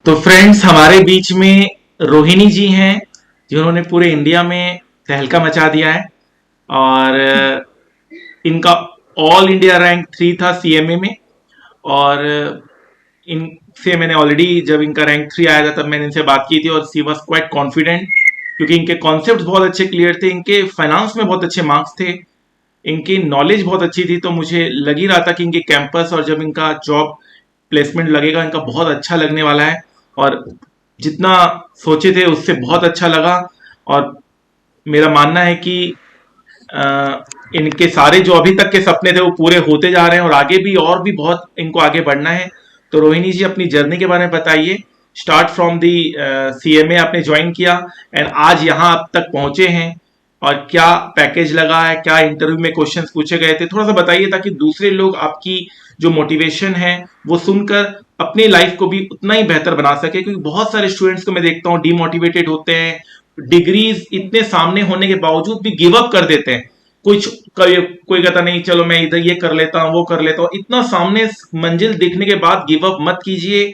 तो फ्रेंड्स, हमारे बीच में रोहिणी जी हैं, जिन्होंने पूरे इंडिया में तहलका मचा दिया है। और इनका ऑल इंडिया रैंक 3 था सीएमए में। और इनसे मैंने ऑलरेडी, जब इनका रैंक 3 आया था तब मैंने इनसे बात की थी, और सी वॉज क्वाइट कॉन्फिडेंट, क्योंकि इनके कॉन्सेप्ट बहुत अच्छे क्लियर थे, इनके फाइनेंस में बहुत अच्छे मार्क्स थे, इनकी नॉलेज बहुत अच्छी थी। तो मुझे लग ही रहा था कि इनके कैंपस और जब इनका जॉब प्लेसमेंट लगेगा, इनका बहुत अच्छा लगने वाला है। और जितना सोचे थे उससे बहुत अच्छा लगा। और मेरा मानना है कि इनके सारे जो अभी तक के सपने थे वो पूरे होते जा रहे हैं, और आगे भी और भी बहुत इनको आगे बढ़ना है। तो रोहिणी जी, अपनी जर्नी के बारे में बताइए। स्टार्ट फ्रॉम दी सीएमए आपने ज्वाइन किया, एंड आज यहाँ आप तक पहुंचे हैं, और क्या पैकेज लगा है, क्या इंटरव्यू में क्वेश्चंस पूछे गए थे, थोड़ा सा बताइए, ताकि दूसरे लोग आपकी जो मोटिवेशन है वो सुनकर अपनी लाइफ को भी उतना ही बेहतर बना सके। क्योंकि बहुत सारे स्टूडेंट्स को मैं देखता हूँ डीमोटिवेटेड होते हैं, डिग्रीज इतने सामने होने के बावजूद भी गिव अप कर देते हैं। कुछ कोई कहता नहीं, चलो मैं इधर ये कर लेता हूँ, वो कर लेता हूँ। इतना सामने मंजिल देखने के बाद गिव अप मत कीजिए।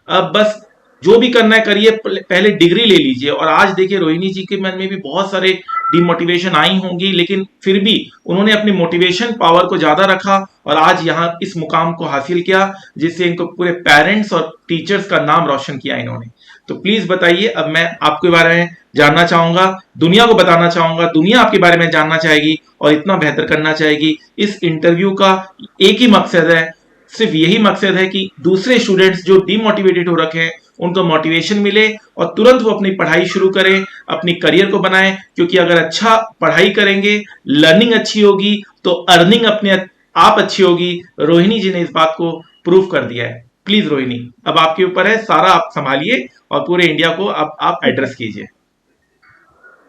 अब बस जो भी करना है करिए, पहले डिग्री ले लीजिए। और आज देखिए, रोहिणी जी के मन में भी बहुत सारे डिमोटिवेशन आई होंगी, लेकिन फिर भी उन्होंने अपनी मोटिवेशन पावर को ज्यादा रखा, और आज यहाँ इस मुकाम को हासिल किया, जिससे इनको पूरे पेरेंट्स और टीचर्स का नाम रोशन किया इन्होंने। तो प्लीज बताइए, अब मैं आपके बारे में जानना चाहूंगा, दुनिया को बताना चाहूंगा, दुनिया आपके बारे में जानना चाहेगी और इतना बेहतर करना चाहेगी। इस इंटरव्यू का एक ही मकसद है, सिर्फ यही मकसद है कि दूसरे स्टूडेंट्स जो डिमोटिवेटेड हो रखे हैं उनको मोटिवेशन मिले, और तुरंत वो अपनी पढ़ाई शुरू करें, अपनी करियर को बनाएं। क्योंकि अगर अच्छा पढ़ाई करेंगे, लर्निंग अच्छी होगी, तो अर्निंग अपने आप अच्छी होगी। रोहिणी जी ने इस बात को प्रूव कर दिया है। प्लीज रोहिणी, अब आपके ऊपर है, सारा आप संभालिए और पूरे इंडिया को अब आप एड्रेस कीजिए।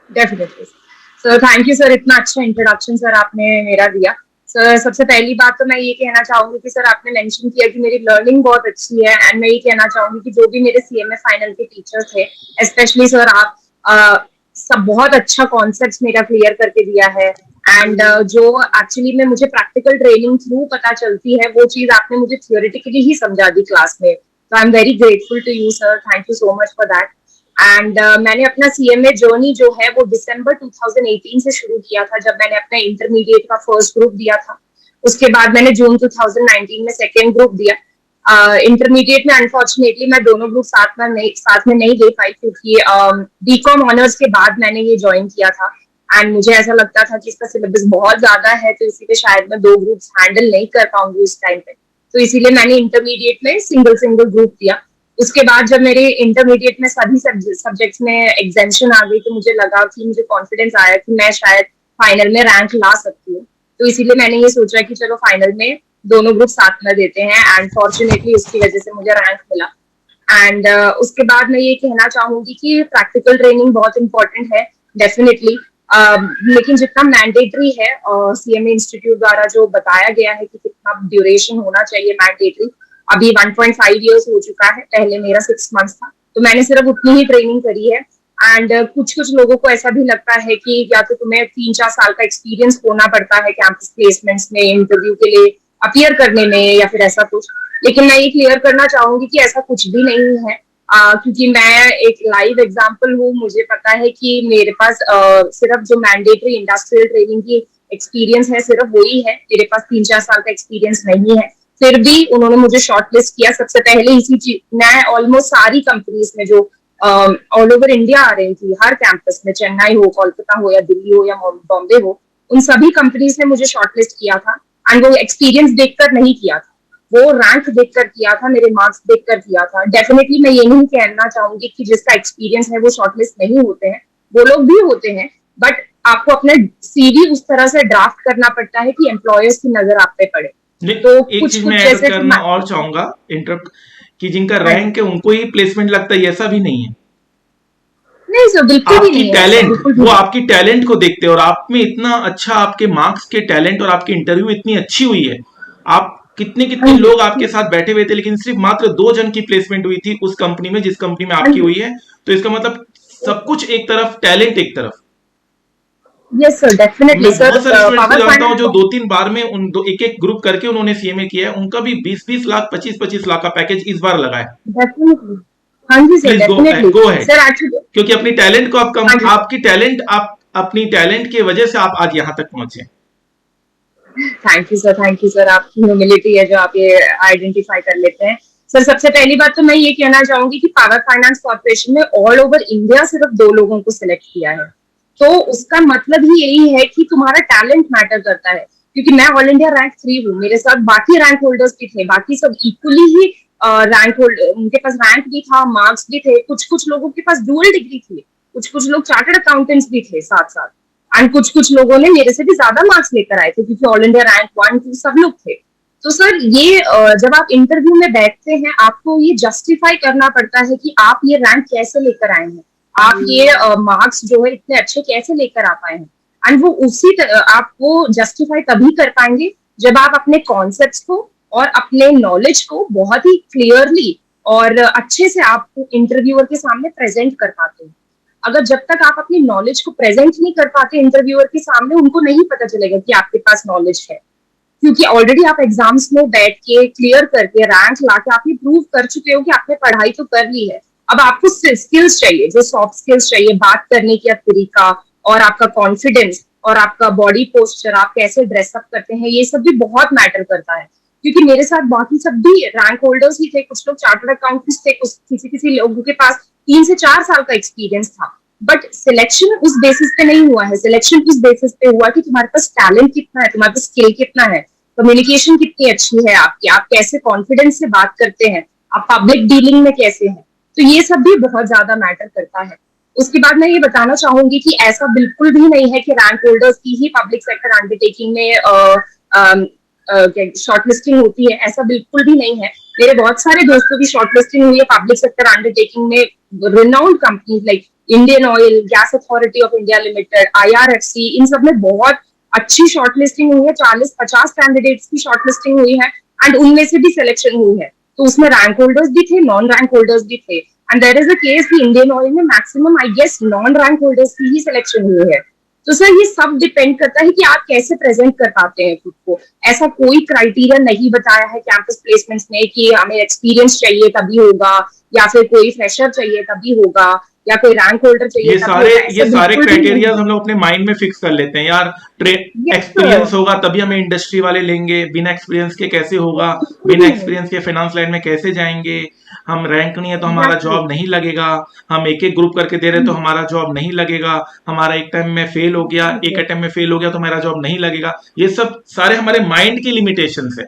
Definitely sir, thank you sir, इतना अच्छा इंट्रोडक्शन सर आपने मेरा दिया। सर, सबसे पहली बात तो मैं ये कहना चाहूंगी कि सर आपने मेंशन किया कि मेरी लर्निंग बहुत अच्छी है, एंड मैं ये कहना चाहूंगी कि जो भी मेरे सीएमए फाइनल के टीचर थे, स्पेशली सर आप, सब बहुत अच्छा कॉन्सेप्ट मेरा क्लियर करके दिया है। एंड जो एक्चुअली में मुझे प्रैक्टिकल ट्रेनिंग थ्रू पता चलती है, वो चीज आपने मुझे थियोरिटिकली ही समझा दी क्लास में। तो I am very grateful to you sir, thank you so much for that. And मैंने अपना सीएमए जर्नी जो है वो दिसंबर 2018 से शुरू किया था, जब मैंने अपना इंटरमीडिएट का फर्स्ट ग्रुप दिया था। उसके बाद मैंने जून 2019 में सेकेंड ग्रुप दिया। इंटरमीडिएट में अनफॉर्चुनेटली मैं दोनों ग्रुप साथ में नहीं दे पाई, क्योंकि बीकॉम ऑनर्स के बाद मैंने ये ज्वाइन किया था। एंड मुझे ऐसा लगता था कि इसका सिलेबस बहुत ज्यादा है, तो इसीलिए शायद मैं दो ग्रुप्स हैंडल नहीं कर पाऊंगी उस टाइम पे। तो इसीलिए मैंने इंटरमीडिएट में सिंगल सिंगल ग्रुप दिया। उसके बाद जब मेरे इंटरमीडिएट में सभी सब्जेक्ट्स में एग्जामेशन आ गई, तो मुझे लगा कि मुझे कॉन्फिडेंस आया कि मैं शायद फाइनल में रैंक ला सकती हूँ। तो इसीलिए मैंने ये सोचा कि चलो फाइनल में दोनों ग्रुप साथ में देते हैं, एंड फॉर्चुनेटली उसकी वजह से मुझे रैंक मिला। एंड उसके बाद मैं ये कहना चाहूंगी कि प्रैक्टिकल ट्रेनिंग बहुत इंपॉर्टेंट है, डेफिनेटली। लेकिन जितना मैंडेटरी है सीएमए इंस्टीट्यूट द्वारा जो बताया गया है कि कितना ड्यूरेशन होना चाहिए मैंडेटरी, अभी 1.5 इयर्स हो चुका है, पहले मेरा 6 मंथ्स था, तो मैंने सिर्फ उतनी ही ट्रेनिंग करी है। एंड कुछ कुछ लोगों को ऐसा भी लगता है कि या तो तुम्हें 3-4 साल का एक्सपीरियंस होना पड़ता है कैंपस प्लेसमेंट्स में, इंटरव्यू के लिए अपियर करने में, या फिर ऐसा कुछ। लेकिन मैं ये क्लियर करना चाहूंगी कि ऐसा कुछ भी नहीं है, क्योंकि मैं एक लाइव एग्जाम्पल हूँ। मुझे पता है कि मेरे पास सिर्फ जो मैंडेटरी इंडस्ट्रियल ट्रेनिंग की एक्सपीरियंस है, सिर्फ वही है, मेरे पास 3-4 साल का एक्सपीरियंस नहीं है। फिर भी उन्होंने मुझे शॉर्टलिस्ट किया सबसे पहले इसी चीज। मैं ऑलमोस्ट सारी कंपनीज में जो ऑल ओवर इंडिया आ रही थी, हर कैंपस में, चेन्नई हो, कोलकाता हो, या दिल्ली हो, या बॉम्बे हो, उन सभी कंपनीज ने मुझे शॉर्टलिस्ट किया था। एंड वो एक्सपीरियंस देखकर नहीं किया था, वो रैंक देखकर किया था, मेरे मार्क्स देखकर किया था। डेफिनेटली मैं ये नहीं कहना चाहूंगी कि जिसका एक्सपीरियंस है वो शॉर्टलिस्ट नहीं होते हैं, वो लोग भी होते हैं। बट आपको अपना सीवी उस तरह से ड्राफ्ट करना पड़ता है कि एम्प्लॉयर्स की नजर आप पे पड़े। तो एक चीज मैं ऐड करना और चाहूंगा, इंटरप्ट, कि जिनका रैंक है उनको ही प्लेसमेंट लगता है, ऐसा भी नहीं है। नहीं सर, बिल्कुल भी नहीं टैलेंट, वो आपकी टैलेंट को देखते हैं, और आप में इतना अच्छा, आपके मार्क्स के टैलेंट और आपकी इंटरव्यू इतनी अच्छी हुई है। आप कितने कितने लोग आपके साथ बैठे हुए थे, लेकिन सिर्फ मात्र 2 जन की प्लेसमेंट हुई थी उस कंपनी में जिस कंपनी में आपकी हुई है। तो इसका मतलब सब कुछ एक तरफ, टैलेंट एक तरफ। Yes sir, definitely sir. बहुत सारे स्टूडेंट्स को जानता हूँ जो 2-3 बार में उन एक एक ग्रुप करके उन्होंने सीएमए किया है, उनका भी 20-20 लाख, 25-25 लाख का पैकेज इस बार लगा है। डेफिनेटली हाँ जी sir, please go definitely go ahead, sir actually. क्योंकि अपनी टैलेंट को आप हाँ कम, जी, आपकी टैलेंट, आप अपनी टैलेंट की वजह से आप आज यहां तक पहुंचे। Thank you sir, thank you sir. आपकी ह्यूमिलिटी है जो आप ये आइडेंटिफाई कर लेते हैं। सर सबसे पहली बात तो मैं ये कहना चाहूंगी कि पावर फाइनेंस कॉर्पोरेशन ने ऑल ओवर इंडिया सिर्फ 2 लोगों को सिलेक्ट किया है। तो उसका मतलब ही यही है कि तुम्हारा टैलेंट मैटर करता है, क्योंकि मैं ऑल इंडिया रैंक 3 हूँ, मेरे साथ बाकी रैंक होल्डर्स भी थे, बाकी सब इक्वली ही रैंक होल्ड, उनके पास रैंक भी था, मार्क्स भी थे, कुछ कुछ लोगों के पास डुअल डिग्री थी, कुछ कुछ लोग चार्टर्ड अकाउंटेंट्स भी थे साथ साथ, एंड कुछ कुछ लोगों ने मेरे से भी ज्यादा मार्क्स लेकर आए थे, क्योंकि ऑल इंडिया रैंक 1 2 सब लोग थे। तो सर ये जब आप इंटरव्यू में बैठते हैं, आपको ये जस्टिफाई करना पड़ता है कि आप ये रैंक कैसे लेकर आए हैं, आप ये मार्क्स जो है इतने अच्छे कैसे लेकर आ पाए हैं। एंड वो आप वो जस्टिफाई तभी कर पाएंगे जब आप अपने कॉन्सेप्ट्स को और अपने नॉलेज को बहुत ही क्लियरली और अच्छे से आप इंटरव्यूअर के सामने प्रेजेंट कर पाते हैं। अगर जब तक आप अपनी नॉलेज को प्रेजेंट नहीं कर पाते इंटरव्यूअर के सामने, उनको नहीं पता चलेगा कि आपके पास नॉलेज है, क्योंकि ऑलरेडी आप एग्जाम्स में बैठ के क्लियर करके रैंक लाके आप ये प्रूव कर चुके हो कि आपने पढ़ाई तो कर ली है। अब आपको स्किल्स चाहिए, जो सॉफ्ट स्किल्स चाहिए, बात करने का तरीका और आपका कॉन्फिडेंस और आपका बॉडी पोस्चर, आप कैसे ड्रेसअप करते हैं, ये सब भी बहुत मैटर करता है। क्योंकि मेरे साथ बाकी सब भी रैंक होल्डर्स ही थे, कुछ लोग चार्टर्ड अकाउंटेंट्स थे, कुछ किसी किसी लोगों के पास 3 से 4 साल का एक्सपीरियंस था। बट सिलेक्शन उस बेसिस पे नहीं हुआ है, सिलेक्शन उस बेसिस पे हुआ कि तुम्हारे पास टैलेंट कितना है, तुम्हारे पास स्किल कितना है, कम्युनिकेशन कितनी अच्छी है आपकी, आप कैसे कॉन्फिडेंस से बात करते हैं, आप पब्लिक डीलिंग में कैसे हैं। तो ये सब भी बहुत ज्यादा मैटर करता है। उसके बाद मैं ये बताना चाहूंगी कि ऐसा बिल्कुल भी नहीं है कि रैंक होल्डर्स की ही पब्लिक सेक्टर अंडरटेकिंग में शॉर्टलिस्टिंग होती है, ऐसा बिल्कुल भी नहीं है। मेरे बहुत सारे दोस्तों की शॉर्टलिस्टिंग हुई है पब्लिक सेक्टर अंडरटेकिंग में, renowned companies like Indian oil, gas authority of India limited, IRFC, इन सब में बहुत अच्छी शॉर्टलिस्टिंग हुई है, 40-50 कैंडिडेट्स की शॉर्टलिस्टिंग हुई है, एंड उनमें से भी सिलेक्शन हुई है। तो उसमें रैंक होल्डर्स भी थे, नॉन रैंक होल्डर्स भी थे, and there is a case कि इंडियन ऑयल में maximum I guess non rank holders की ही सिलेक्शन हुई है। तो सर ये सब डिपेंड करता है कि आप कैसे प्रेजेंट कर पाते हैं खुद को। ऐसा कोई क्राइटेरिया नहीं बताया है कैंपस प्लेसमेंट्स में कि हमें एक्सपीरियंस चाहिए तभी होगा, या फिर कोई फ्रेशर चाहिए तभी होगा, या कोई रैंक होल्डर चाहिए तभी होगा। ये ऐसा सारे बिल्कुल भी नहीं क्राइटेरिया है। हम लोग अपने माइंड में फिक्स कर लेते हैं यार। यस एक्सपीरियंस सर, होगा तभी हमें इंडस्ट्री वाले लेंगे, बिना एक्सपीरियंस के कैसे होगा, बिल्कुल बिना भी नहीं। एक्सपीरियंस के फाइनेंस लाइन में कैसे जाएंगे, हम रैंक नहीं है तो हमारा एग्जैक्टली। जॉब नहीं लगेगा, हम एक एक ग्रुप करके दे रहे तो हमारा जॉब नहीं लगेगा, हमारा एक टाइम में फेल हो गया, एक अटेम्प्ट में फेल हो गया तो हमारा जॉब नहीं लगेगा। ये सब सारे हमारे माइंड की लिमिटेशंस है।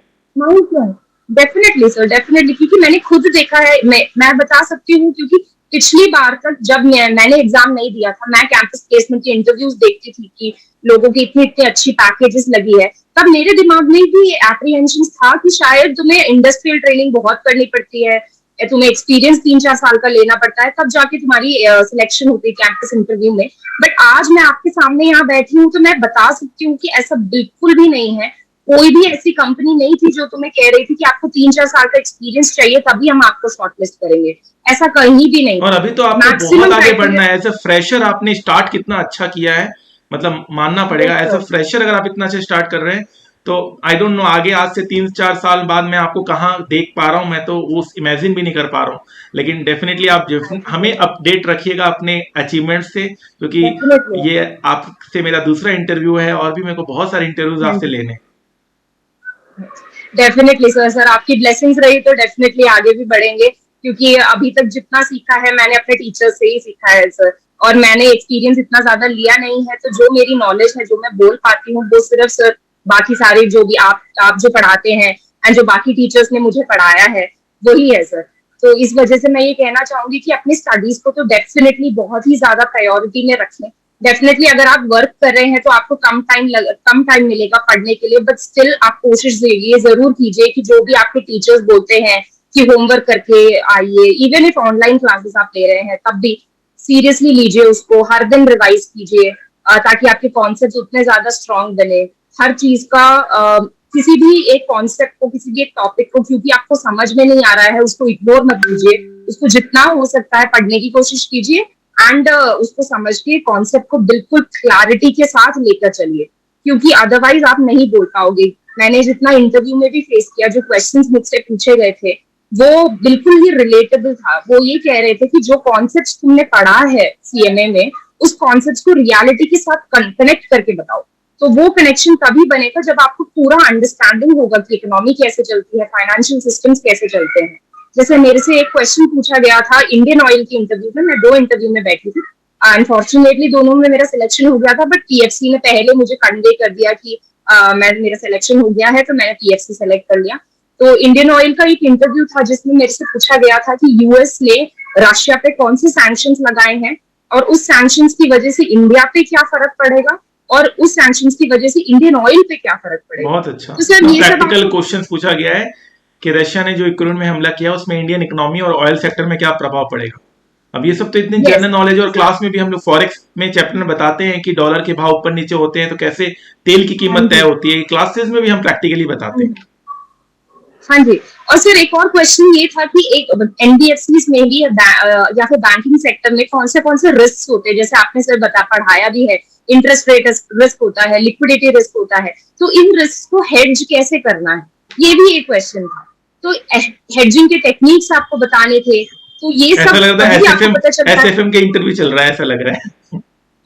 डेफिनेटली सर, डेफिनेटली, क्योंकि मैंने खुद देखा है, मैं बता सकती हूँ, क्योंकि पिछली बार तक जब मैंने एग्जाम नहीं दिया था, मैं कैंपस प्लेसमेंट के इंटरव्यूज देखती थी कि लोगों की इतनी इतनी अच्छी पैकेजेस लगी है, तब मेरे दिमाग में भी एप्रीहेंशन था कि शायद तुम्हें इंडस्ट्रियल ट्रेनिंग बहुत करनी पड़ती है, तुम्हें एक्सपीरियंस 3-4 साल का लेना पड़ता है, तब जाके तुम्हारी सिलेक्शन होती है कैंपस इंटरव्यू में। बट आज मैं आपके सामने यहाँ बैठी हूँ तो मैं बता सकती हूँ कि ऐसा बिल्कुल भी नहीं है। कोई भी ऐसी कंपनी नहीं थी जो तुम्हें कह रही थी कि आपको 3-4 साल का एक्सपीरियंस चाहिए तभी हम आपको शॉर्टलिस्ट करेंगे, ऐसा कहीं भी नहीं और था। अभी तो आपको बहुत मैक्सिमम आगे बढ़ना क्राइटेरिया। है। एज अ फ्रेशर आपने स्टार्ट कितना अच्छा किया है, मतलब मानना पड़ेगा। Yes as a sir. Fresher अगर आप इतना अच्छा स्टार्ट कर रहे हैं तो आई डोंट नो आगे आज से 3-4 साल बाद मैं आपको कहाँ देख पा रहा हूँ, मैं तो वो इमेजिन भी नहीं कर पा रहा हूँ। लेकिन डेफिनेटली आप थैंक यू हमें सर। अपडेट रखिएगा अपने अचीवमेंट से, क्योंकि डेफिनेटली। ये आपसे मेरा दूसरा इंटरव्यू है और भी मेरे को बहुत सारे इंटरव्यूज हाँ आपसे जी, लेने। Definitely sir. सर आपकी ब्लेसिंग्स रही तो डेफिनेटली आगे भी बढ़ेंगे, क्योंकि अभी तक जितना सीखा है मैंने अपने टीचर से ही सीखा है सर, और मैंने एक्सपीरियंस इतना ज्यादा लिया नहीं है, तो जो मेरी नॉलेज है, जो मैं बोल पाती हूँ, वो सिर्फ सर बाकी सारे जो भी आप जो पढ़ाते हैं एंड जो बाकी टीचर्स ने मुझे पढ़ाया है वही है सर। तो इस वजह से मैं ये कहना चाहूंगी कि अपनी स्टडीज को तो डेफिनेटली बहुत ही ज्यादा प्रायोरिटी में रखें। डेफिनेटली अगर आप वर्क कर रहे हैं तो आपको कम टाइम मिलेगा पढ़ने के लिए, बट स्टिल आप कोशिश ये जरूर कीजिए कि जो भी आपके टीचर्स बोलते हैं कि होमवर्क करके आइए, इवन इफ ऑनलाइन क्लासेस आप ले रहे हैं तब भी सीरियसली लीजिए उसको, हर दिन रिवाइज कीजिए, ताकि आपके कॉन्सेप्ट उतने ज्यादा स्ट्रांग बने। हर चीज का किसी भी एक कॉन्सेप्ट को, किसी भी एक टॉपिक को, क्योंकि आपको समझ में नहीं आ रहा है उसको इग्नोर मत कीजिए, उसको जितना हो सकता है पढ़ने की कोशिश कीजिए, एंड उसको समझ के कॉन्सेप्ट को बिल्कुल क्लैरिटी के साथ लेकर चलिए, क्योंकि अदरवाइज आप नहीं बोल पाओगे। मैंने जितना इंटरव्यू में भी फेस किया, जो क्वेश्चंस मुझसे पूछे गए थे, वो बिल्कुल ही रिलेटेबल था। वो ये कह रहे थे कि जो कॉन्सेप्ट तुमने पढ़ा है सीएमए में, उस कॉन्सेप्ट को रियलिटी के साथ कनेक्ट करके बताओ। तो वो कनेक्शन तभी बनेगा जब आपको पूरा अंडरस्टैंडिंग होगा कि इकोनॉमी कैसे चलती है, फाइनेंशियल सिस्टम्स कैसे चलते हैं। जैसे मेरे से एक क्वेश्चन पूछा गया था इंडियन ऑयल के इंटरव्यू में, मैं 2 इंटरव्यू में बैठी थी। अनफॉर्चुनेटली दोनों में मेरा सिलेक्शन हो गया था, बट पीएफसी ने पहले मुझे कन्वे कर दिया कि मेरा सिलेक्शन हो गया है, तो मैंने पीएफसी सेलेक्ट कर लिया। तो इंडियन ऑयल का एक इंटरव्यू था जिसमें मेरे से पूछा गया था कि यूएस ने रशिया पे कौन से सैंक्शंस लगाए हैं, और उस सैंक्शंस की वजह से इंडिया पे क्या फर्क पड़ेगा, और उस सैंक्शंस की वजह से इंडियन ऑयल पे क्या फर्क पड़ेगा। बहुत अच्छा। तो सर ये सब प्रैक्टिकल क्वेश्चंस पूछा गया है कि रशिया ने जो यूक्रेन में हमला किया उसमें इंडियन इकोनॉमी और ऑयल सेक्टर में क्या प्रभाव पड़ेगा। अब ये सब तो इतनी जनरल नॉलेज, और क्लास में भी हम लोग फॉरेक्स में चैप्टर में बताते हैं कि डॉलर के भाव ऊपर नीचे होते हैं तो कैसे तेल की कीमत तय होती है, क्लासेस में भी हम प्रैक्टिकली बताते हैं। हाँ जी। और सर एक और क्वेश्चन ये था कि एक एनबीएफसी में भी या फिर बैंकिंग सेक्टर में कौन से रिस्क होते हैं, जैसे आपने सर पढ़ाया भी है, इंटरेस्ट रेट रिस्क होता है, लिक्विडिटी रिस्क होता है, तो इन रिस्क को हेज कैसे करना है, ये भी एक क्वेश्चन था। तो हेजिंग के टेक्निक्स आपको बताने थे, तो ये सब एसएफएम के इंटरव्यू चल रहा है ऐसा लग रहा है।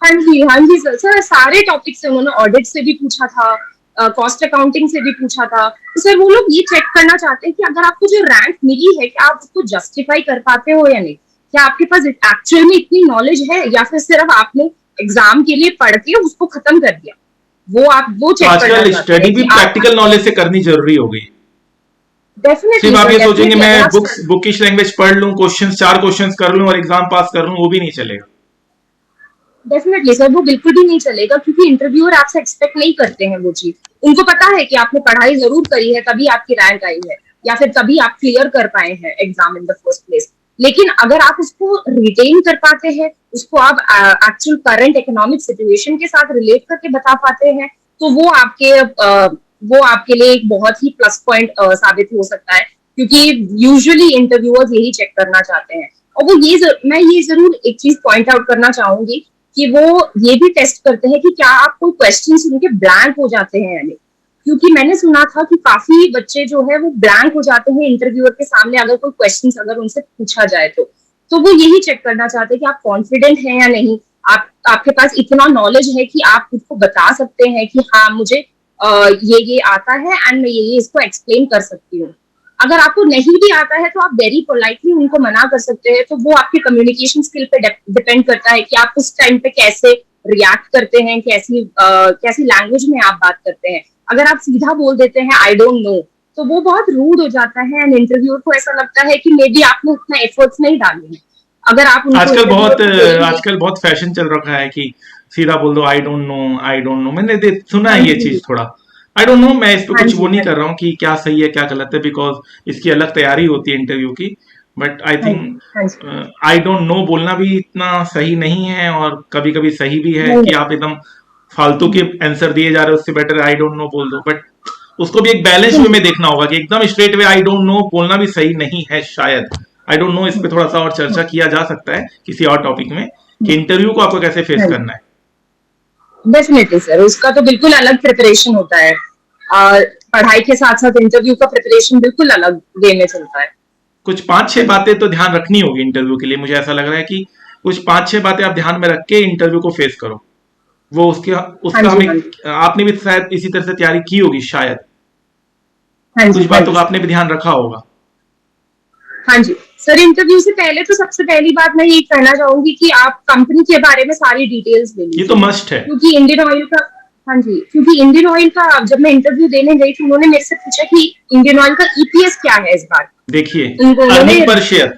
हाँ जी सर सारे टॉपिक से उन्होंने ऑडिट से भी पूछा था, कॉस्ट अकाउंटिंग से भी पूछा था। तो सर वो लोग ये चेक करना चाहते हैं कि अगर आपको जो रैंक मिली है क्या आप उसको जस्टिफाई कर पाते हो या नहीं, क्या आपके पास एक्चुअल में इतनी नॉलेज है, या फिर सिर्फ आपने एग्जाम के लिए पढ़ के उसको खत्म कर दिया। वो चेक करना चाहते हैं। स्टडी भी प्रैक्टिकल नॉलेज से करनी जरूरी हो गई। सिर्फ आप ये सोचेंगे मैं बुकिश लैंग्वेज पढ़ लूं, 4 क्वेश्चंस कर लूं और एग्जाम पास कर लूं, वो भी नहीं चलेगा। डेफिनेटली सर वो बिल्कुल भी नहीं चलेगा, क्योंकि इंटरव्यूअर आपसे एक्सपेक्ट नहीं करते हैं वो चीज। उनको पता है कि आपने पढ़ाई जरूर करी है तभी आपकी रैंक आई है, या फिर तभी आप क्लियर कर पाए हैं exam in the first place. लेकिन अगर आप उसको रिटेन कर पाते हैं, उसको आप एक्चुअल करंट इकोनॉमिक सिचुएशन के साथ रिलेट करके बता पाते हैं, तो वो आपके लिए एक बहुत ही प्लस पॉइंट साबित हो सकता है, क्योंकि यूजुअली इंटरव्यूअर्स यही चेक करना चाहते हैं। और मैं ये जरूर एक चीज पॉइंट आउट करना चाहूंगी कि वो ये भी टेस्ट करते हैं कि क्या आप कोई क्वेश्चन सुन के ब्लैंक हो जाते हैं या नहीं, क्योंकि मैंने सुना था कि काफी बच्चे जो है वो ब्लैंक हो जाते हैं इंटरव्यूअर के सामने अगर कोई क्वेश्चन अगर उनसे पूछा जाए तो वो यही चेक करना चाहते हैं कि आप कॉन्फिडेंट हैं या नहीं, आपके पास इतना नॉलेज है कि आप खुद को बता सकते हैं कि हाँ मुझे ये आता है एंड मैं ये इसको एक्सप्लेन कर सकती हूँ। अगर आपको नहीं भी आता है तो आप वेरी पोलाइटली उनको मना कर सकते हैं। तो वो आपके कम्युनिकेशन स्किल पे डिपेंड करता है कि आप उस टाइम पे कैसे रिएक्ट करते हैं, कैसी लैंग्वेज में आप बात करते हैं। अगर आप सीधा बोल देते हैं आई डोंट नो, तो वो बहुत रूड हो जाता है एंड इंटरव्यूअर को ऐसा लगता है कि मे बी आपने उतना एफर्ट्स नहीं डाले हैं। अगर आप आजकल बहुत फैशन चल रखा है कि सीधा बोल दो आई डोंट नो। मैंने सुना है ये चीज थोड़ा। आई डोंट नो, मैं इस पे कुछ वो नहीं कर रहा हूँ कि क्या सही है क्या गलत है, बिकॉज इसकी अलग तैयारी होती है इंटरव्यू की। But I think I don't know बोलना भी इतना सही नहीं है, और कभी कभी सही भी है कि आप एकदम फालतू के आंसर दिए जा रहे हो, उससे बेटर आई डोंट नो बोल दो। बट उसको भी एक बैलेंस वे में देखना होगा कि एकदम straight way I don't know बोलना भी सही नहीं है शायद। आई डोंट नो इस पे थोड़ा सा और चर्चा किया जा सकता है किसी और टॉपिक में कि इंटरव्यू को आपको कैसे फेस करना है। डेफिनेटली सर, उसका तो बिल्कुल अलग प्रिपरेशन होता है, और पढ़ाई के साथ साथ इंटरव्यू का प्रिपरेशन बिल्कुल अलग वे में चलता है। कुछ 5-6 बातें तो ध्यान रखनी होगी इंटरव्यू के लिए। मुझे ऐसा लग रहा है कि कुछ 5-6 बातें आप ध्यान में रख के इंटरव्यू को फेस करो। वो उसका हमें आपने भी शायद इसी तरह से तैयारी की होगी शायद। कुछ बातों का आपने भी ध्यान रखा होगा। हाँ जी सर, इंटरव्यू से पहले तो सबसे पहली बात मैं ये कहना चाहूंगी कि आप कंपनी के बारे में सारी डिटेल्स ले लीजिए। ये तो मस्ट है, क्योंकि इंडियन ऑयल का जब मैं इंटरव्यू देने गई थी उन्होंने मेरे से पूछा कि इंडियन ऑयल का ईपीएस क्या है इस बार। देखिए अर्निंग पर शेयर।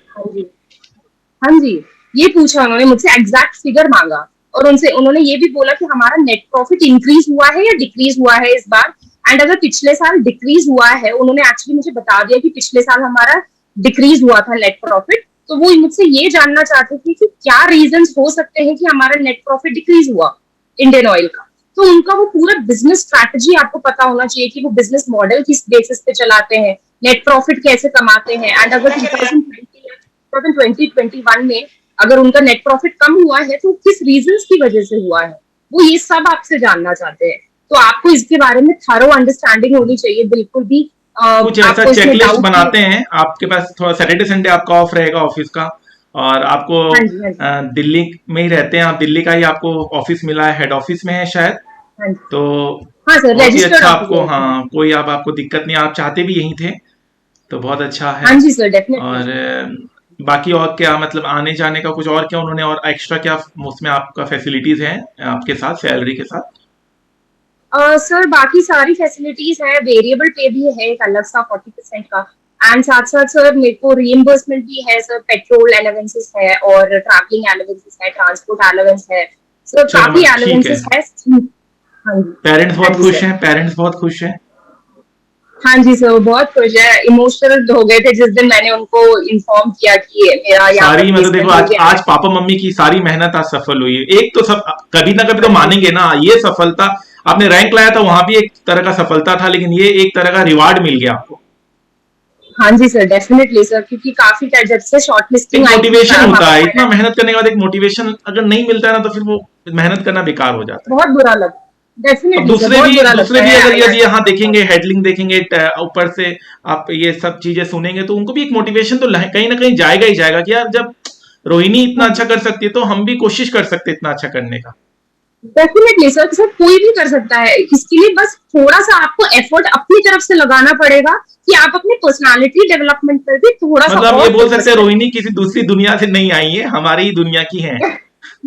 हाँ जी, ये पूछा उन्होंने मुझसे, एग्जैक्ट फिगर मांगा, और उन्होंने ये भी बोला कि हमारा नेट प्रॉफिट इंक्रीज हुआ है या डिक्रीज हुआ है इस बार। एंड अगर पिछले साल डिक्रीज हुआ है, उन्होंने एक्चुअली मुझे बता दिया कि पिछले साल हमारा डिक्रीज हुआ था नेट प्रॉफिट, तो वो मुझसे ये जानना चाहते थे कि क्या रीजंस हो सकते हैं कि हमारा नेट प्रॉफिट डिक्रीज हुआ इंडियन ऑयल का। तो उनका वो पूरा बिजनेस स्ट्रैटेजी आपको पता होना चाहिए कि वो बिजनेस मॉडल किस बेसिस पे चलाते हैं, नेट प्रॉफिट कैसे कमाते हैं। एंड अगर 2020-2021 में अगर उनका नेट प्रॉफिट कम हुआ है तो किस रीजंस की वजह से हुआ है, वो ये सब आपसे जानना चाहते हैं। तो आपको इसके बारे में थरो अंडरस्टैंडिंग होनी चाहिए, बिल्कुल भी कुछ ऐसा आपको इसमें चेकलिस्ट डाउट है? बनाते हैं आपके पास, थोड़ा सैटरडे संडे आपका ऑफ रहेगा ऑफिस का, और आपको हाँ जी, हाँ जी, दिल्ली में ही रहते हैं आप, दिल्ली का ही आपको ऑफिस मिला है, हेड ऑफिस में है शायद, हाँ जी। तो हाँ सर, बहुत ही रजिस्टर्ड अच्छा ऑफिस आपको, है ये तो। हाँ कोई आप आपको दिक्कत नहीं, आप चाहते भी यहीं थे तो बहुत अच्छा है। हाँ जी सर, डेफिनेटली। और बाकी और क्या, मतलब आने जाने का कुछ और क्या उन्होंने और एक्स्ट्रा क्या उसमें आपका फैसिलिटीज हैं आपके साथ सैलरी के साथ? सर बाकी सारी फैसिलिटीज है, वेरिएबल पे भी है एक अलग सा 40% का। एंड साथ साथ सर मेरे को रीइम्बर्समेंट भी है सर, पेट्रोल अलाउंसेस है और ट्रैवलिंग अलाउंसेस है, ट्रांसपोर्ट अलाउंस है, सर चलो काफी मतलब ठीक है, अलाउंसेस है। हाँ जी। पेरेंट्स हाँ बहुत जी खुश सर। हैं, पेरेंट्स बहुत खुश हैं। हाँ जी सर, वो बहुत खुश है, इमोशनल हो गए थे जिस दिन मैंने उनको इन्फॉर्म किया कि मेरा यहाँ पर सारी मतलब देखो, प्लेसमेंट हो आज गया है। आज पापा मम्मी की सारी मेहनत आज सफल हुई है, एक तो सब कभी ना कभी तो हाँ जी। मानेंगे ना, ये सफलता, आपने रैंक लाया था वहां भी एक तरह का सफलता था, लेकिन ये एक तरह का रिवार्ड मिल गया आपको। हाँ जी सर, डेफिनेटली सर, क्योंकि काफी टाइम जब से शॉर्ट एक लिस्टिंग आई थी मोटिवेशन होता हमारा है, इतना फाइनल, मेहनत करने के बाद एक मोटिवेशन अगर नहीं मिलता है ना, तो फिर वो मेहनत करना बेकार हो जाता है। बहुत बुरा लग, अब डेफिनेटली सर दूसरे बहुत भी बुरा दूसरे लगता भी है अगर यदि ऐसा यहाँ काम का। देखेंगे, हेडलिंग देखेंगे, ऊपर से आप ये सब चीजें सुनेंगे, तो उनको भी एक मोटिवेशन तो कहीं ना कहीं जाएगा ही जाएगा कि यार जब रोहिणी इतना अच्छा कर सकती है तो हम भी कोशिश कर सकते हैं इतना अच्छा करने का। डेफिनेटली सर, सर कोई भी कर सकता है, इसके लिए बस थोड़ा सा आपको एफर्ट अपनी तरफ से लगाना पड़ेगा कि आप अपनी पर्सनालिटी डेवलपमेंट पर भी थोड़ा सा मतलब हम ये और बोल सकते फोकस हैं करें। रोहिणी किसी दूसरी दुनिया से नहीं आई है, हमारी ही दुनिया की है।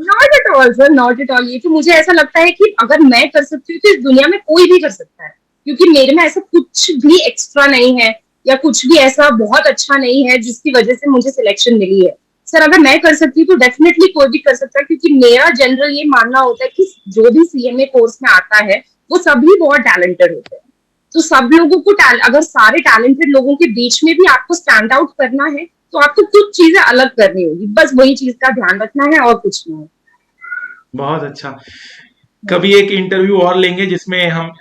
Not at all sir, not at all, ये तो मुझे ऐसा लगता है कि अगर मैं कर सकती हूँ तो इस दुनिया में कोई भी कर सकता है, क्योंकि मेरे में ऐसा कुछ भी एक्स्ट्रा नहीं है या कुछ भी ऐसा बहुत अच्छा नहीं है जिसकी वजह से मुझे सिलेक्शन मिली है। सर अगर मैं कर सकती हूँ तो डेफिनेटली कोई भी कर सकता है, क्योंकि मेरा जनरल ये मानना होता है कि जो भी सीएमए कोर्स में आता है वो सभी बहुत टैलेंटेड होते हैं। तो सब लोगों को अगर सारे टैलेंटेड लोगों के बीच में भी आपको स्टैंड आउट करना है तो आपको कुछ चीजें अलग करनी होगी, बस वही चीज का ध्यान रखना है और कुछ नहीं। बहुत अच्छा। कभी एक इंटरव्यू और लेंगे जिसमें हम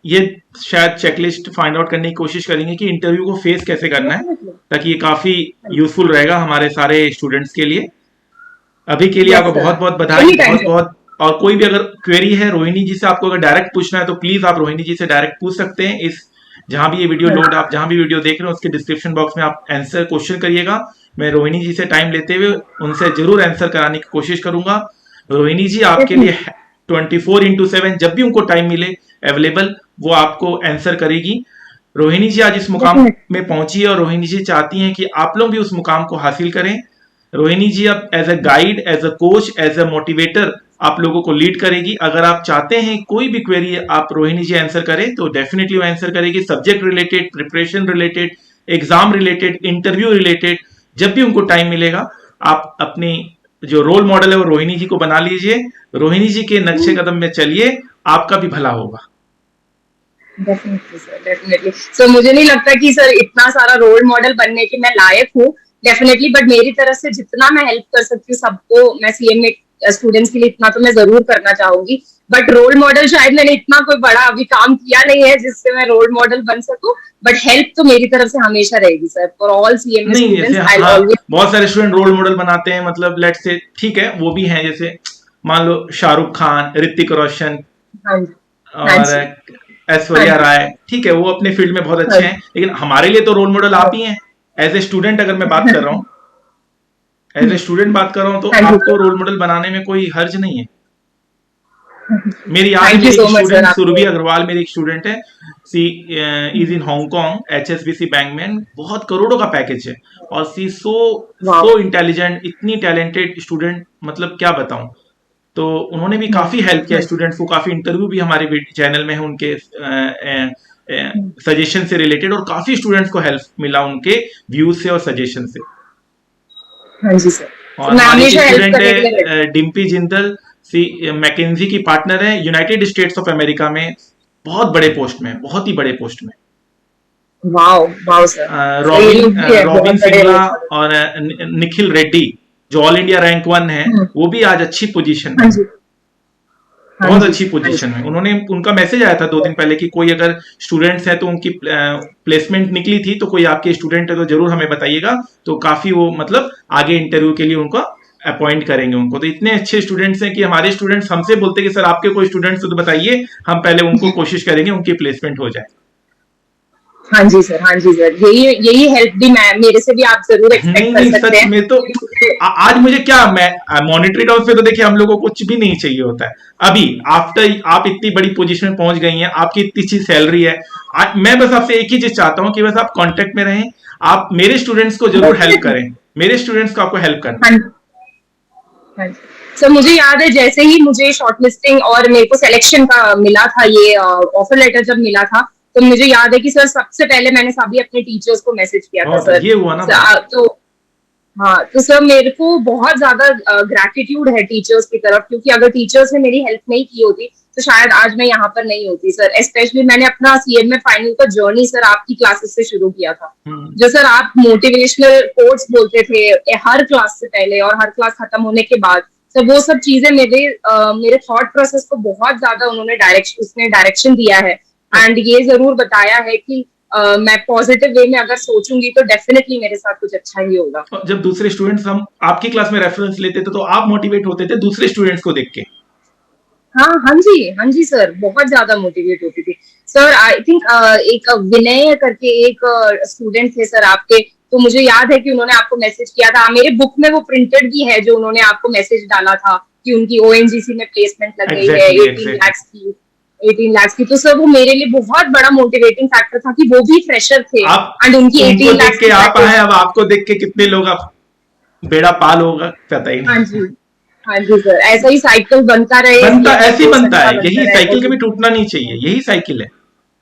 ये शायद चेकलिस्ट फाइंड आउट करने की कोशिश करेंगे कि इंटरव्यू को फेस कैसे करना है, डेफिनेटली। ताकि ये काफी यूजफुल रहेगा हमारे सारे स्टूडेंट्स के लिए। अभी के लिए यस आपको सर, बहुत बहुत बधाई, एनी टाइम बहुत सर। बहुत। और कोई भी अगर क्वेरी है रोहिणी जी से आपको अगर डायरेक्ट पूछना है तो प्लीज आप रोहिणी जी से डायरेक्ट पूछ सकते हैं। इस जहां भी ये वीडियो हाँ लोड, आप जहां भी वीडियो देख रहे हो उसके डिस्क्रिप्शन बॉक्स में आप आंसर क्वेश्चन करिएगा, मैं रोहिणी जी से टाइम लेते हुए उनसे जरूर आंसर कराने की कोशिश करूंगा। रोहिणी जी आपके लिए डेफिनेटली। 24x7 जब भी उनको टाइम मिले अवेलेबल, वो आपको आंसर करेगी। रोहिणी जी आज इस मुकाम डेफिनेटली। में पहुंची है और रोहिणी जी चाहती हैं कि आप लोग भी उस मुकाम को हासिल करें। रोहिणी जी अब as a guide, as a coach, as a motivator आप लोगों को लीड करेगी। अगर आप चाहते हैं कोई भी क्वेरी आप रोहिणी जी आंसर करें तो डेफिनेटली वो आंसर करेगी, subject related, preparation related, exam related, interview related. जब भी उनको टाइम मिलेगा आप अपनी जो रोल मॉडल है वो रोहिणी जी को बना लीजिए, रोहिणी जी के नक्शे कदम में चलिए, आपका भी भला होगा। डेफिनेटली सर, डेफिनेटली सर, मुझे नहीं लगता कि सर इतना सारा रोल मॉडल बनने के मैं लायक हूँ, डेफिनेटली, बट मेरी तरफ से जितना मैं हेल्प कर सकती हूँ सबको, मैं सीएमए स्टूडेंट्स के लिए इतना तो मैं जरूर करना चाहूंगी। बट रोल मॉडल शायद मैंने इतना कोई बड़ा अभी काम किया नहीं है जिससे मैं रोल मॉडल बन सकूं, बट हेल्प तो मेरी तरफ से हमेशा रहेगी सर, फॉर ऑल सीएमए नहीं जैसे स्टूडेंट्स आई हाँ, ऑलवेज। बहुत सारे स्टूडेंट रोल मॉडल बनाते हैं, मतलब लेट से ठीक है वो भी हैं, जैसे मान लो शाहरुख खान, ऋतिक रोशन हाँ जी। हाँ और जी। हाँ ऐश्वर्या जी। राय, ठीक है वो अपने फील्ड में बहुत हाँ अच्छे जी। हैं, लेकिन हमारे लिए तो रोल मॉडल आप ही हैं। एज ए स्टूडेंट अगर मैं बात कर रहा हूँ, एज ए स्टूडेंट बात कर रहा हूँ, तो हाँ जी आपको सर। रोल मॉडल बनाने में कोई हर्ज नहीं है। मेरी याद है, थैंक यू मेरी एक so much sir student Surbhi आपने। अग्रवाल, मेरी एक स्टूडेंट है, she is in Hong Kong HSBC bank में, बहुत करोड़ों का पैकेज है, और सी सो वाह। सो इंटेलिजेंट, इतनी टैलेंटेड स्टूडेंट, मतलब क्या बताऊं। तो उन्होंने भी काफी हेल्प किया हाँ जी। स्टूडेंट्स को, काफी इंटरव्यू भी हमारे चैनल में है उनके सजेशन से रिलेटेड, और काफी स्टूडेंट्स को हेल्प मिला उनके व्यूज से और सजेशन से। हाँ जी सर, तो और मैं हमारी एक हमेशा हेल्प स्टूडेंट करने के लिए ready है डिम्पी जिंदल, सी मैकेंजी की पार्टनर है, यूनाइटेड स्टेट्स ऑफ अमेरिका में, बहुत बड़े पोस्ट में, बहुत ही बड़े पोस्ट में। हूँ। Wow, wow sir. सर ये रॉबिन लोग भी है रॉबिन बहुत बड़े सिंगला रोल मॉडल। और निखिल रेड्डी जो ऑल इंडिया रैंक 1 है, वो भी आज अच्छी पोजीशन में हाँ है, जी। हाँ बहुत जी अच्छी सर। हाँ पोजीशन जी। में। उन्होंने, उनका मैसेज आया था 2 दिन पहले कि कोई अगर स्टूडेंट्स है तो उनकी प्लेसमेंट निकली थी, तो कोई आपके स्टूडेंट है तो जरूर हमें बताइएगा, तो काफी वो मतलब आगे इंटरव्यू के लिए उनको अपॉइंट करेंगे उनको। तो इतने अच्छे स्टूडेंट्स हैं कि हमारे स्टूडेंट्स हमसे बोलते हैं कि सर आपके कोई स्टूडेंट्स तो बताइए, हम पहले उनको कोशिश करेंगे उनकी प्लेसमेंट हो जाए। हाँ जी सर, हाँ जी सर, यही यही हेल्प भी मैं मेरे से भी आप जरूर नहीं एक्सपेक्ट कर नहीं, सकते सच हैं में तो आज मुझे क्या, मैं मॉनेटरी टर्म्स पे तो देखिए हम लोगों को कुछ भी नहीं चाहिए होता है। अभी आफ्टर आप इतनी बड़ी पोजीशन में पहुंच गई हैं, आपकी इतनी अच्छी सैलरी है, मैं बस आपसे एक ही चीज चाहता हूं कि बस आप कांटेक्ट में रहें, आप मेरे स्टूडेंट्स को जरूर हेल्प डेफिनेटली। करें, मेरे स्टूडेंट्स को आपको हेल्प करना है। हाँ, हाँ जी। सर मुझे याद है जैसे ही मुझे शॉर्टलिस्टिंग और मेरे को सिलेक्शन का मिला था, ये ऑफर लेटर जब मिला था, तो मुझे याद है कि सर सबसे पहले मैंने सभी अपने टीचर्स को मैसेज किया था बहुत सर। ये हुआ ना बात। तो हाँ, तो सर मेरे को बहुत ज्यादा ग्रैटिट्यूड है टीचर्स की तरफ, क्योंकि अगर टीचर्स ने मेरी हेल्प नहीं की होती तो शायद आज मैं यहाँ पर नहीं होती सर। स्पेशली मैंने अपना सीएमए फाइनल का जर्नी सर आपकी क्लासेस से शुरू किया था। हम्म। जो सर आप मोटिवेशनल कोट्स बोलते थे हर क्लास से पहले और हर क्लास खत्म होने के बाद, सर वो सब चीजें मेरे थॉट प्रोसेस को बहुत ज्यादा उन्होंने डायरेक्शन दिया है। एंड ये जरूर बताया है कि मैं पॉजिटिव वे में अगर सोचूंगी तो डेफिनेटली मेरे साथ कुछ अच्छा ही होगा। जब दूसरे स्टूडेंट्स हम आपकी क्लास में रेफरेंस लेते थे तो आप मोटिवेट होते थे दूसरे स्टूडेंट्स को देख के। हाँ, हाँ जी सर, बहुत ज्यादा मोटिवेट होती थी सर। आई थिंक एक विनय करके एक स्टूडेंट थे सर आपके, तो मुझे याद है कि उन्होंने आपको मैसेज किया था, मेरे बुक में वो प्रिंटेड भी है जो उन्होंने आपको मैसेज डाला था कि उनकी ओएनजीसी में प्लेसमेंट लग गई है एग्जैक्टली 18 एग्जैक्टली। लाख की। 18 लाख की, तो सर वो मेरे लिए बहुत बड़ा मोटिवेटिंग फैक्टर था कि वो भी फ्रेशर थे आप एंड उनकी उनको 18 देख लाख के की आप आए, पैकेज। अब आपको देख के कितने लोग आप बेड़ा पाल होगा पता ही हाँ नहीं। जी, हाँ जी सर, ऐसा ही साइकिल बनता रहे, बनता सीएमए ऐसे ही कोर्स बनता अच्छा है, बनता यही रहे साइकिल बस। कभी टूटना नहीं चाहिए, यही साइकिल है,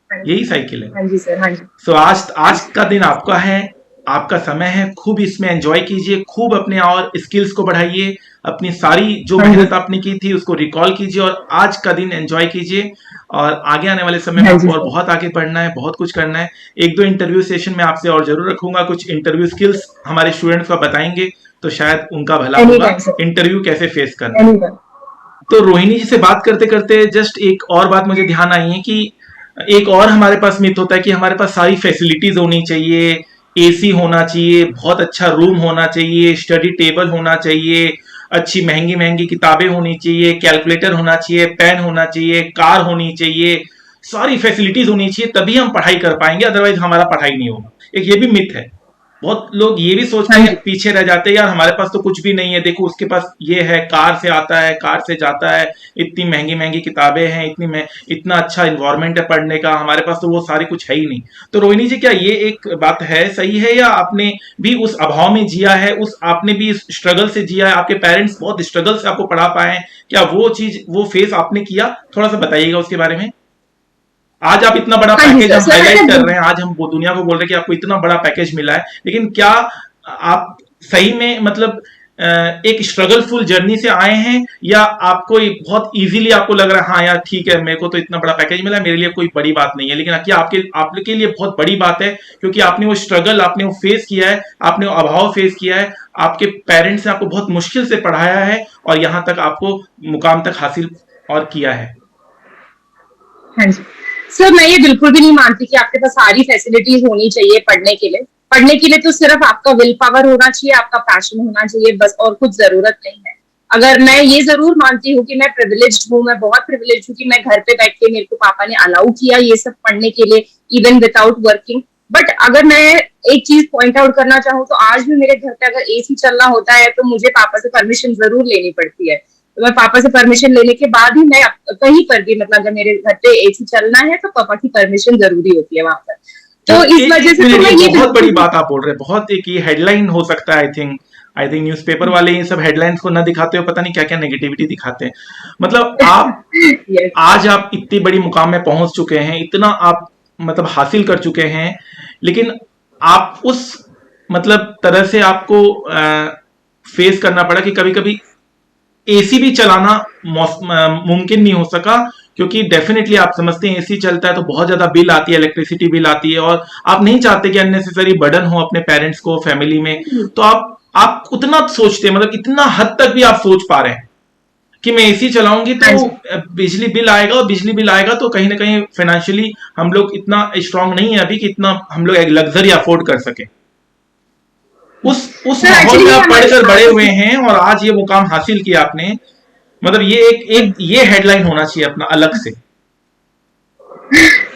हाँ यही जी, साइकिल है। हाँ जी सर, हाँ जी, सो आज आज का दिन आपका है, आपका समय है, खूब इसमें एंजॉय कीजिए, खूब अपने और स्किल्स को बढ़ाइए, अपनी सारी जो हाँ जी, मेहनत आपने की थी उसको रिकॉल कीजिए और आज का दिन एंजॉय कीजिए। और आगे आने वाले समय में हाँ जी आपको और सर। बहुत आगे बढ़ना है, बहुत कुछ करना है। एक दो इंटरव्यू सेशन में आपसे और जरूर रखूंगा, कुछ इंटरव्यू स्किल्स हमारे स्टूडेंट्स को बताएंगे तो शायद उनका भला एनी होगा, टाइम सर, इंटरव्यू कैसे फेस करना है। Any time. तो रोहिणी जी से बात करते करते जस्ट एक और बात मुझे ध्यान आई है कि एक और हमारे पास मिथ होता है कि हमारे पास सारी फैसिलिटीज होनी चाहिए, एसी होना चाहिए, बहुत अच्छा रूम होना चाहिए, स्टडी टेबल होना चाहिए, अच्छी महंगी महंगी किताबें होनी चाहिए, कैलकुलेटर होना चाहिए, पेन होना चाहिए, कार होनी चाहिए, सारी फैसिलिटीज होनी चाहिए तभी हम पढ़ाई कर पाएंगे, अदरवाइज हमारा पढ़ाई नहीं होगा। एक ये भी मिथ है, बहुत लोग ये भी सोच हाँ के जी, पीछे रह जाते हैं, यार हमारे पास तो कुछ भी नहीं है, देखो उसके पास ये है, कार से आता है, कार से जाता है, इतनी महंगी महंगी किताबें हैं, इतना अच्छा इन्वायरमेंट है पढ़ने का, हमारे पास तो वो सारी कुछ है ही नहीं। तो रोहिणी जी, क्या ये एक बात है, सही है, या आपने भी उस अभाव में जिया है, उस आपने भी इस स्ट्रगल से जिया है, आपके पेरेंट्स बहुत स्ट्रगल से आपको पढ़ा पाए हैं, क्या वो चीज वो फेस आपने किया, थोड़ा सा बताइएगा उसके बारे में। आज आप इतना बड़ा हाँ जी पैकेज सर। हम सर हाईलाइट कर मैंने रहे हैं, आज हम वो दुनिया को बोल रहे हैं कि आपको इतना बड़ा पैकेज मिला है, लेकिन क्या आप सही में मतलब एक स्ट्रगलफुल जर्नी से आए हैं, या आपको बहुत इजीली आपको लग रहा है हाँ यार ठीक है, मेरे को तो इतना बड़ा पैकेज मिला है, मेरे लिए कोई बड़ी बात नहीं है, लेकिन क्या आपके लिए बहुत बड़ी बात है, क्योंकि आपने वो स्ट्रगल, आपने वो फेस किया है, आपने वो अभाव फेस किया है, आपके पेरेंट्स ने आपको बहुत मुश्किल से पढ़ाया है और यहां तक आपको मुकाम तक हासिल और किया है। हाँ जी सर, मैं ये बिल्कुल भी नहीं मानती कि आपके पास सारी फैसिलिटीज होनी चाहिए पढ़ने के लिए। पढ़ने के लिए तो सिर्फ आपका विल पावर होना चाहिए, आपका पैशन होना चाहिए बस, और कुछ जरूरत नहीं है। अगर मैं ये जरूर मानती हूँ कि मैं प्रिविलेज्ड हूँ, मैं बहुत प्रिविलेज्ड हूँ कि मैं घर पे बैठ के मेरे को पापा ने अलाउ किया ये सब पढ़ने के लिए, इवन विदाउट वर्किंग। बट अगर मैं एक चीज पॉइंट आउट करना चाहूँ तो आज भी मेरे घर पे अगर एसी चलना होता है तो मुझे पापा से परमिशन जरूर लेनी पड़ती है। तो मैं पापा से परमिशन लेने के बाद ही मैं कहीं पर भी, मतलब अगर मेरे घर पे एसी चलना है तो पापा की परमिशन जरूरी होती है वहां पर। तो इस एक वजह एक से तो मिनट, मैं ये ये बहुत बिल्कुल बड़ी भी। बात आप बोल रहे हैं, बहुत एक ये हेडलाइन हो सकता है, आई थिंक न्यूज़पेपर वाले ये सब हेडलाइंस को ना दिखाते हो पता नहीं क्या क्या नेगेटिविटी दिखाते हैं। मतलब आप यस। आज आप इतनी बड़ी मुकाम में पहुंच चुके हैं, इतना आप मतलब हासिल कर चुके हैं, लेकिन आप उस मतलब तरह से आपको फेस करना पड़ा कि कभी कभी एसी भी चलाना मुमकिन नहीं हो सका, क्योंकि डेफिनेटली आप समझते हैं एसी चलता है तो बहुत ज्यादा बिल आती है, इलेक्ट्रिसिटी बिल आती है, और आप नहीं चाहते कि अननेसेसरी बर्डन हो अपने पेरेंट्स को, फैमिली में। तो आप उतना सोचते हैं, मतलब इतना हद तक भी आप सोच पा रहे हैं कि मैं एसी चलाऊंगी हाँ तो जी, बिजली बिल आएगा, और बिजली बिल आएगा तो कहीं ना कहीं फाइनेंशियली हम लोग इतना स्ट्रांग नहीं है अभी कि इतना हम लोग एक लग्जरी अफोर्ड कर सके। उस सर माहौल में एक्चुअली आप हमारे पढ़कर बड़े फादर हुए से। हैं और आज ये मुकाम हासिल किया आपने। मतलब ये एक एक ये हेडलाइन होना चाहिए अपना अलग से।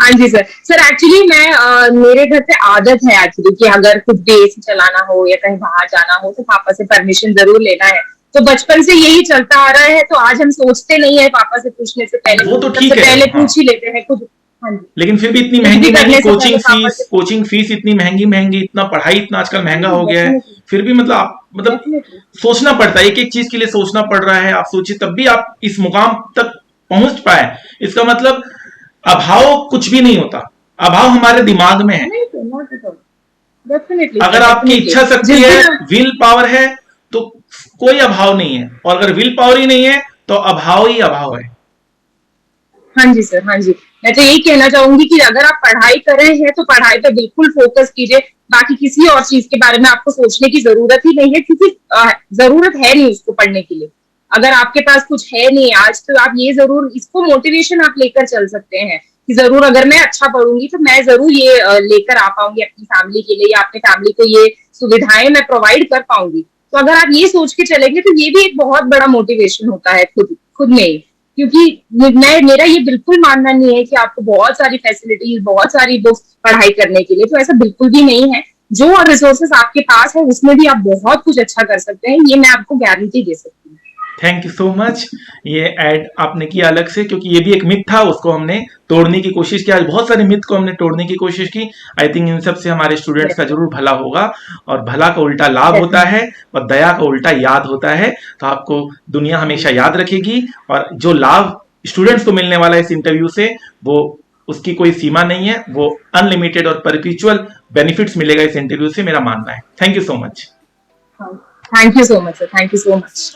हाँ जी सर। सर एक्चुअली मैं मेरे घर पे आदत है एक्चुअली कि अगर कुछ देश चलाना हो या कहीं बाहर जाना हो तो पापा से परमिशन जरूर लेना है। तो बचपन से यही चलता आ रहा है, तो आज हम सोचते नहीं है पापा से पूछने से पहले, वो तो सबसे ठीक है, पहले हाँ। पूछ ही लेते हैं खुद। हाँ जी। लेकिन फिर भी इतनी कुछ महंगी भी महंगी करने से पहले पापा से। कोचिंग फीस इतनी महंगी महंगी, इतना पढ़ाई इतना आजकल महंगा हो गया है। डेफिनेटली। फिर भी मतलब आप मतलब डेफिनेटली। सोचना पड़ता है, एक एक चीज के लिए सोचना पड़ रहा है। आप सोचिए तब भी आप इस मुकाम तक पहुंच पाए, इसका मतलब अभाव कुछ भी नहीं होता, अभाव हमारे दिमाग में है। नहीं sir, not at all. Definitely अगर सर, आपकी डेफिनेटली। इच्छा शक्ति जिस है, दिन विल पावर है, तो कोई अभाव नहीं है, और अगर विल पावर ही नहीं है तो अभाव ही अभाव है। हाँ जी सर, हाँ जी। मैं तो यही कहना चाहूंगी कि अगर आप पढ़ाई कर रहे हैं तो पढ़ाई पे बिल्कुल फोकस कीजिए। बाकी किसी और चीज के बारे में आपको सोचने की जरूरत ही नहीं है, क्योंकि जरूरत है नहीं उसको पढ़ने के लिए। अगर आपके पास कुछ है नहीं आज, तो आप ये जरूर इसको मोटिवेशन आप लेकर चल सकते हैं कि जरूर अगर मैं अच्छा पढ़ूंगी तो मैं जरूर ये लेकर आ पाऊंगी अपनी फैमिली के लिए, या अपनी फैमिली को ये सुविधाएं मैं प्रोवाइड कर पाऊंगी। तो अगर आप ये सोच के चलेंगे तो ये भी एक बहुत बड़ा मोटिवेशन होता है खुद खुद में ही। क्योंकि मैं मेरा ये बिल्कुल मानना नहीं है कि आपको बहुत सारी फैसिलिटीज, बहुत सारी बुक्स पढ़ाई करने के लिए, तो ऐसा बिल्कुल भी नहीं है। जो रिसोर्सेस आपके पास है उसमें भी आप बहुत कुछ अच्छा कर सकते हैं, ये मैं आपको गारंटी दे सकती हूँ। Thank you so much. ये ऐड आपने किया अलग से, क्योंकि ये भी एक मिथ था, उसको हमने तोड़ने की कोशिश की। आज बहुत सारे मिथ को हमने तोड़ने की कोशिश की। आई थिंक इन सब से हमारे स्टूडेंट्स का जरूर भला होगा, और भला का उल्टा लाभ होता है और दया का उल्टा याद होता है। तो आपको दुनिया हमेशा याद रखेगी, और जो लाभ स्टूडेंट्स को मिलने वाला है इस इंटरव्यू से, वो उसकी कोई सीमा नहीं है, वो अनलिमिटेड और परपिचुअल बेनिफिट्स मिलेगा इस इंटरव्यू से, मेरा मानना है। Thank you so much. Thank you so much sir, thank you so much.